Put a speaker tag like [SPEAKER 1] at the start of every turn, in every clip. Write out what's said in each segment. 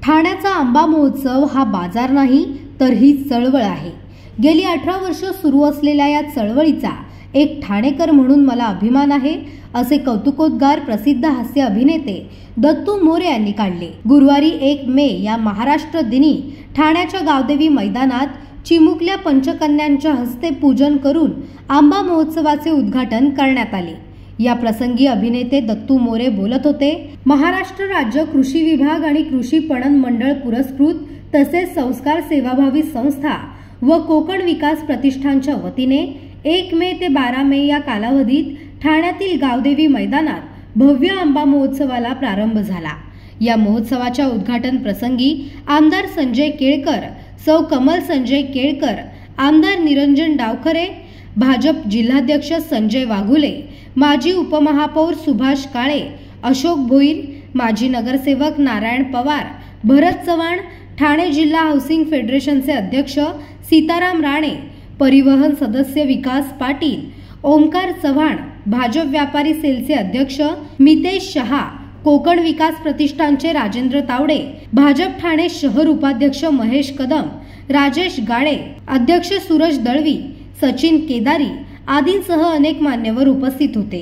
[SPEAKER 1] ठाण्याचा आंबा महोत्सव हा बाजार नाही तर ही चळवळ आहे। गेली 18 वर्ष सुरू असलेल्या या चळवळीचा एक ठाणेकर म्हणून मला अभिमान आहे, असे कौतुकोद्गार प्रसिद्ध हास्य अभिनेते दत्तू मोरे यांनी काढले। गुरुवारी 1 मे या महाराष्ट्र दिनी ठाण्याच्या गावदेवी मैदानात चिमुकल्या पंचकन्यांच्या हस्ते पूजन करून आंबा महोत्सवाचे उद्घाटन करण्यात आले। या प्रसंगी अभिनेते दत्तू मोरे बोलत होते। महाराष्ट्र राज्य कृषी विभाग आणि कृषी पणन मंडळ पुरस्कृत तसेच संस्कार सेवाभावी संस्था व कोकण विकास प्रतिष्ठानच्या वतीने 1 मे ते 12 मे या कालावधीत ठाण्यातील गावदेवी मैदानात भव्य आंबा महोत्सवाला प्रारंभ झाला। या महोत्सवाच्या उद्घाटन प्रसंगी आमदार संजय केळकर, सौ कमल संजय केळकर, आमदार निरंजन डावखरे, भाजप जिल्हाध्यक्ष संजय वाघुले, माजी उपमहापौर सुभाष काळे, अशोक भोईर, माजी नगरसेवक नारायण पवार, भरत चव्हाण, ठाणे जिल्हा हाऊसिंग फेडरेशनचे अध्यक्ष सीताराम राणे, परिवहन सदस्य विकास पाटील, ओमकार चव्हाण, भाजप व्यापारी सेलचे अध्यक्ष मितेश शहा, कोकण विकास प्रतिष्ठानचे राजेंद्र तावडे, भाजप ठाणे शहर उपाध्यक्ष महेश कदम, राजेश गाळे, अध्यक्ष सूरज दळवी, सचिन केदारी आदींसह अनेक मान्यवर उपस्थित होते।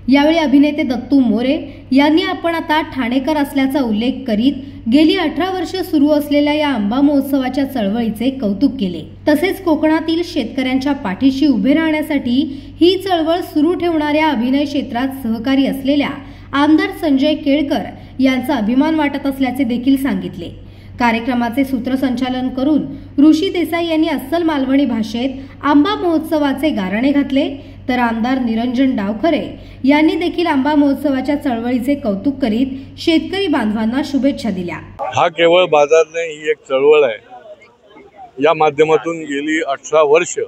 [SPEAKER 1] यावेळी अभिनेते दत्तू मोरे यांनी आपण आता ठाणेकर असल्याचा उल्लेख करीत गेली 18 वर्ष सुरू असलेल्या या आंबा महोत्सवाच्या चळवळीचे कौतुक केले। तसेच कोकणातील शेतकऱ्यांच्या पाठीशी उभे राहण्यासाठी ही चळवळ सुरू ठेवणाऱ्या अभिनय क्षेत्रात सहकारी असलेल्या आमदार संजय केळकर यांचा अभिमान वाटत असल्याचे देखील सांगितले। कार्यक्रमाचे सूत्रसंचालन करून ऋषी देसाई यांनी अस्सल मालवणी भाषेत आंबा महोत्सवाचे गाराणे घातले, तर आमदार निरंजन डावखरे यांनी देखील आंबा महोत्सवाच्या चळवळीचे कौतुक करीत शेतकरी बांधवांना शुभेच्छा दिल्या।
[SPEAKER 2] हा केवळ बाजार नाही, ही एक चळवळ आहे। या माध्यमातून गेली 18 वर्ष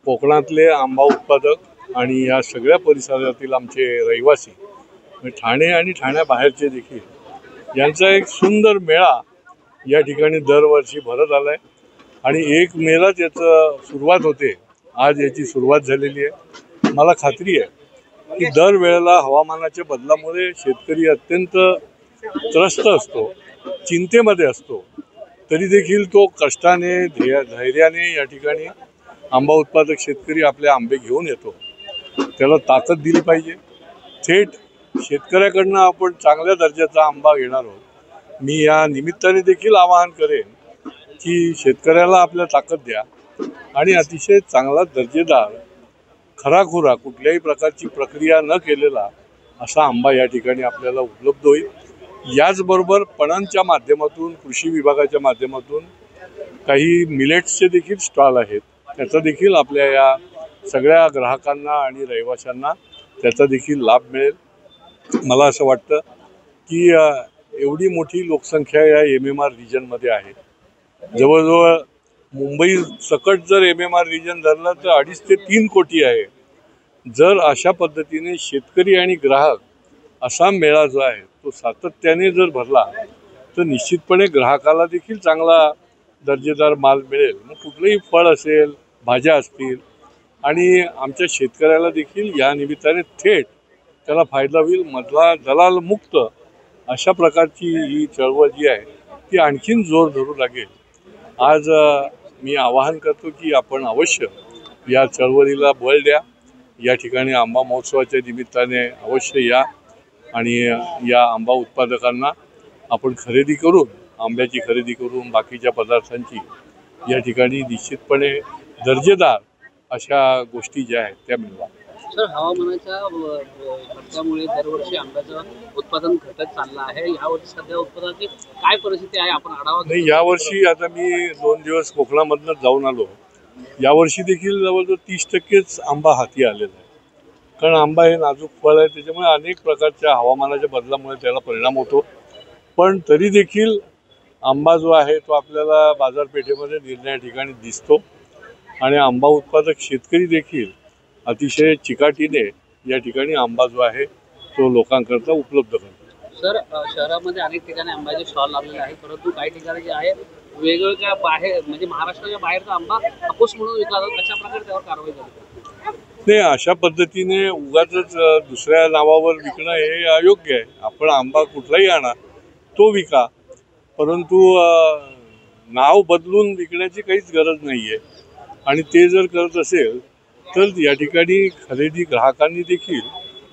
[SPEAKER 2] कोकणातले आंबा उत्पादक आणि या सगळ्या परिसरातील आमचे रहिवासी ठाणे आणि ठाण्याबाहेरचे देखील यांचा एक सुंदर मेळा या ठिकाणी दरवर्षी भरत आलाय आणि 1 मेला याचं सुरुवात होते। आज याची सुरुवात झालेली आहे। मला खात्री आहे की दरवेळेला हवामानाच्या बदलामुळे शेतकरी अत्यंत त्रस्त असतो, चिंतेमध्ये असतो, तरी देखील तो कष्टाने धैर्याने या ठिकाणी आंबा उत्पादक शेतकरी आपले आंबे घेऊन येतो। त्याला ताकद दिली पाहिजे। थेट शेतकऱ्याकडनं आपण चांगल्या दर्जाचा आंबा घेणार आहोत। मी या निमित्ताने देखील आवाहन करेन की शेतकऱ्याला आपल्या ताकद द्या आणि अतिशय चांगला दर्जेदार खराखुरा कुठल्याही प्रकारची प्रक्रिया न केलेला असा आंबा या ठिकाणी आपल्याला उपलब्ध होईल। याचबरोबर पणनच्या माध्यमातून कृषी विभागाच्या माध्यमातून काही मिलेट्सचे देखील स्टॉल आहेत, त्याचा देखील आपल्या या सगळ्या ग्राहकांना आणि रहिवाशांना त्याचा देखील लाभ मिळेल। मला असं वाटतं की एवढी मोठी लोकसंख्या या MMR रिजनमध्ये आहे। जवळजवळ मुंबई सकट जर MMR रिजन धरलं तर 2.5 ते 3 कोटी आहे। जर अशा पद्धतीने शेतकरी आणि ग्राहक असा मेळा जो आहे तो सातत्याने जर भरला तर निश्चितपणे ग्राहकाला देखील चांगला दर्जेदार माल मिळेल। मग कुठलंही फळ असेल, भाज्या असतील आणि आमच्या शेतकऱ्याला देखील या निमित्ताने थेट त्याला फायदा होईल। मधला दलाल मुक्त अशा प्रकारची ही चळवळ जी आहे ती आणखीन जोर धरू लागेल। आज मी आवाहन करतो की आपण अवश्य या चळवळीला बळ द्या। या ठिकाणी आंबा महोत्सवाच्या निमित्ताने अवश्य या आणि या आंबा उत्पादकांना आपण खरेदी करून, आंब्याची खरेदी करून बाकीच्या पदार्थांची या ठिकाणी निश्चितपणे दर्जेदार अशा गोष्टी ज्या आहेत त्या मिळवा।
[SPEAKER 3] सर, हवामानाच्या घटकामुळे दरवर्षी आंब्याचं उत्पादन घटत चाललं आहे। यावर्षी सध्या उत्पादनाची काय परिस्थिती आहे, आपण आढावा
[SPEAKER 2] नाही? यावर्षी आता मी 2 दिवस कोकणामधनं जाऊन आलो। यावर्षी देखील जवळजवळ 30% आंबा हाती आलेला आहे, कारण आंबा हे नाजूक फळ आहे, त्याच्यामुळे अनेक प्रकारच्या हवामानाच्या बदलामुळे त्याला परिणाम होतो। पण तरी देखील आंबा जो आहे तो आपल्याला बाजारपेठेमध्ये निरनिराळ्या ठिकाणी दिसतो आणि आंबा उत्पादक शेतकरी देखील अतिशय चिकाटीने या ठिकाणी आंबा जो आहे तो लोकांकरता उपलब्ध करतो।
[SPEAKER 3] सर, शहरामध्ये अनेक ठिकाणी आंब्याचे स्टॉल लागलेले आहेत, परंतु काही ठिकाणी जे आहे वेगवेगळ्या बाहेर म्हणजे महाराष्ट्राच्या बाहेरचा आंबा हापूस म्हणून विकला जातो, कशा प्रकारे त्यावर कारवाई करतो?
[SPEAKER 2] नाही, अशा पद्धतीने उगाचच दुसऱ्या नावावर विकणं हे अयोग्य आहे। आपण आंबा कुठलाही आणा, तो विका, परंतु नाव बदलून विकण्याची काहीच गरज नाही आहे आणि ते जर करत असेल तर या ठिकाणी खरेदी ग्राहकांनी देखील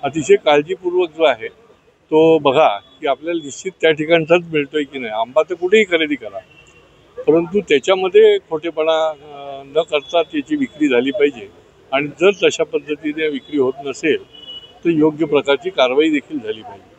[SPEAKER 2] अतिशय काळजीपूर्वक जो आहे तो बघा की आपल्याला निश्चित त्या ठिकाणचाच मिळतोय की नाही. आंबा तर कुठेही खरेदी करा, परंतु त्याच्यामध्ये खोटेपणा न करता त्याची विक्री झाली पाहिजे आणि जर तशा पद्धतीने विक्री होत नसेल तर योग्य प्रकारची कारवाई देखील झाली पाहिजे.